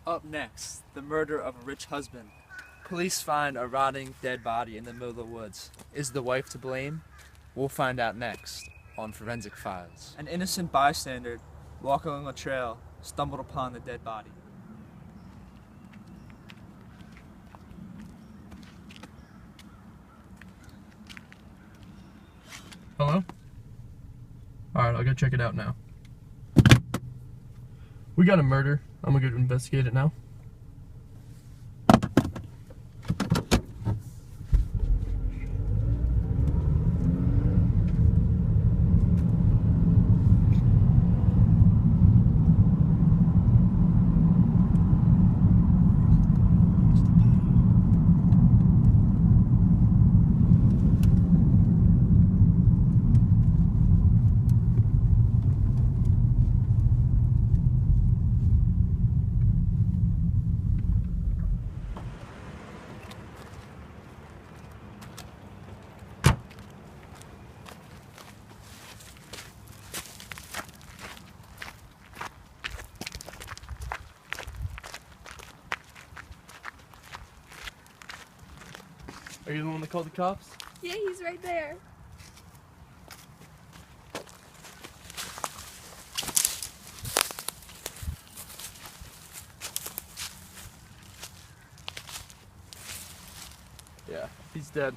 Up next, the murder of a rich husband. Police find a rotting dead body in the middle of the woods. Is the wife to blame? We'll find out next on Forensic Files. An innocent bystander walking along a trail stumbled upon the dead body. Hello? Alright, I'll go check it out now. We got a murder. I'm gonna go investigate it now. Are you the one that called the cops? Yeah, he's right there. Yeah, he's dead.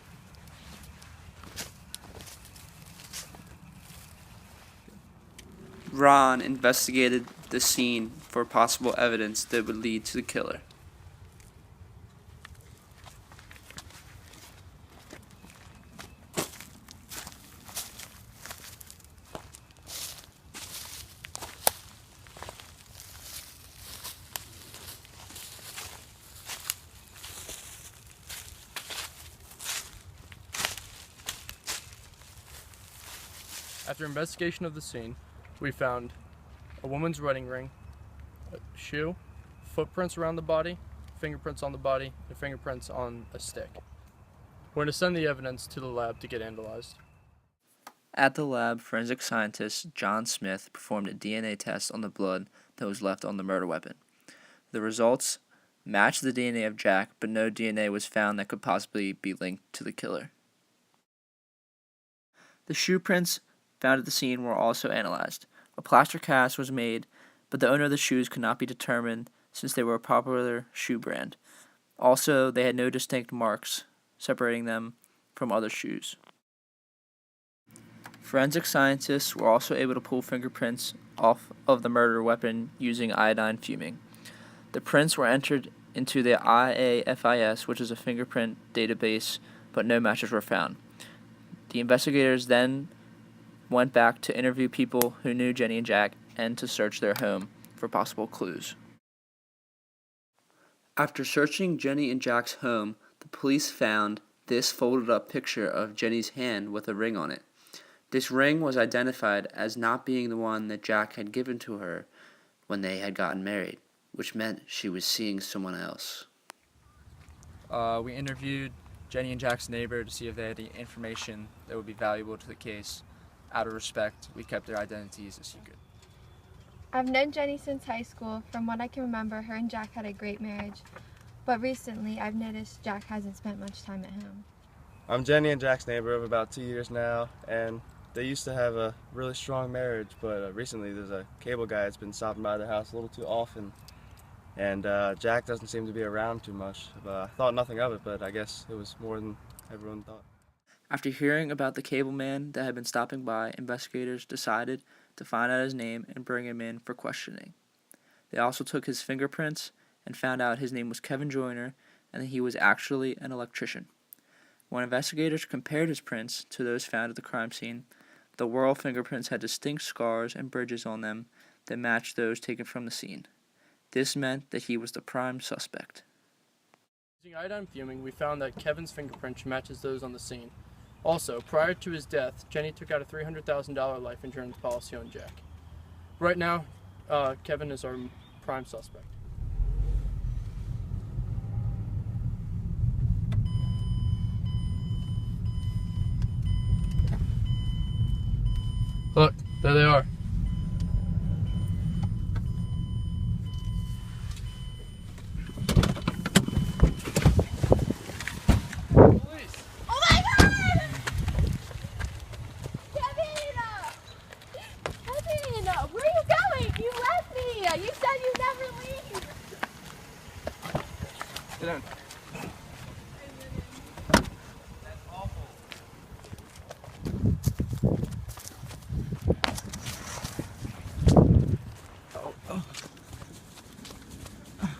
Ron investigated the scene for possible evidence that would lead to the killer. After investigation of the scene, we found a woman's wedding ring, a shoe, footprints around the body, fingerprints on the body, and fingerprints on a stick. We're going to send the evidence to the lab to get analyzed. At the lab, forensic scientist John Smith performed a DNA test on the blood that was left on the murder weapon. The results matched the DNA of Jack, but no DNA was found that could possibly be linked to the killer. The shoe prints found at the scene were also analyzed. A plaster cast was made, but the owner of the shoes could not be determined since they were a popular shoe brand. Also, they had no distinct marks separating them from other shoes. Forensic scientists were also able to pull fingerprints off of the murder weapon using iodine fuming. The prints were entered into the IAFIS, which is a fingerprint database, but no matches were found. The investigators then went back to interview people who knew Jenny and Jack and to search their home for possible clues. After searching Jenny and Jack's home, the police found this folded up picture of Jenny's hand with a ring on it. This ring was identified as not being the one that Jack had given to her when they had gotten married, which meant she was seeing someone else. We interviewed Jenny and Jack's neighbor to see if they had any information that would be valuable to the case. Out of respect, we kept their identities a secret. I've known Jenny since high school. From what I can remember, her and Jack had a great marriage. But recently, I've noticed Jack hasn't spent much time at home. I'm Jenny and Jack's neighbor of about 2 years now, and they used to have a really strong marriage, but recently there's a cable guy that's been stopping by their house a little too often, and Jack doesn't seem to be around too much. I thought nothing of it, but I guess it was more than everyone thought. After hearing about the cable man that had been stopping by, investigators decided to find out his name and bring him in for questioning. They also took his fingerprints and found out his name was Kevin Joyner and that he was actually an electrician. When investigators compared his prints to those found at the crime scene, the Whirl fingerprints had distinct scars and bridges on them that matched those taken from the scene. This meant that he was the prime suspect. Using iodine fuming, we found that Kevin's fingerprint matches those on the scene. Also, prior to his death, Jenny took out a $300,000 life insurance policy on Jack. Right now, Kevin is our prime suspect. Look, there they are.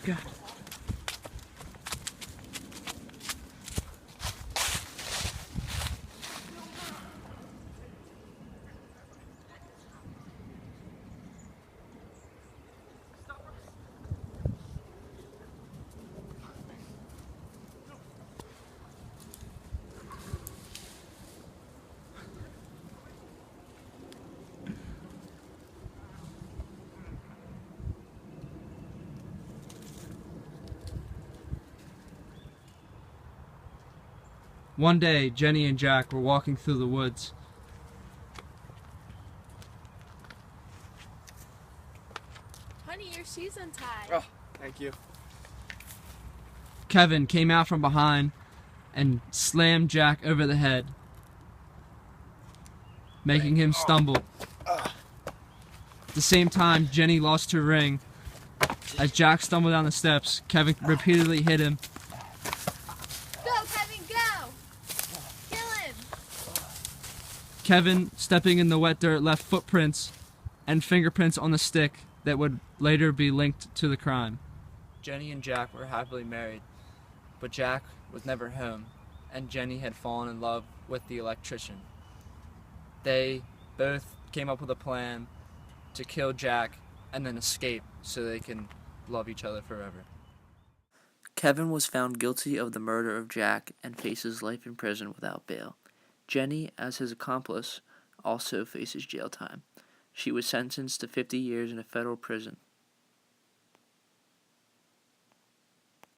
God. One day, Jenny and Jack were walking through the woods. Honey, your shoe's untied. Oh, thank you. Kevin came out from behind and slammed Jack over the head, making him stumble. At the same time, Jenny lost her ring. As Jack stumbled down the steps, Kevin repeatedly hit him. Go, Kevin, go! Kill him! Kevin, stepping in the wet dirt, left footprints and fingerprints on the stick that would later be linked to the crime. Jenny and Jack were happily married, but Jack was never home, and Jenny had fallen in love with the electrician. They both came up with a plan to kill Jack and then escape so they can love each other forever. Kevin was found guilty of the murder of Jack and faces life in prison without bail. Jenny, as his accomplice, also faces jail time. She was sentenced to 50 years in a federal prison.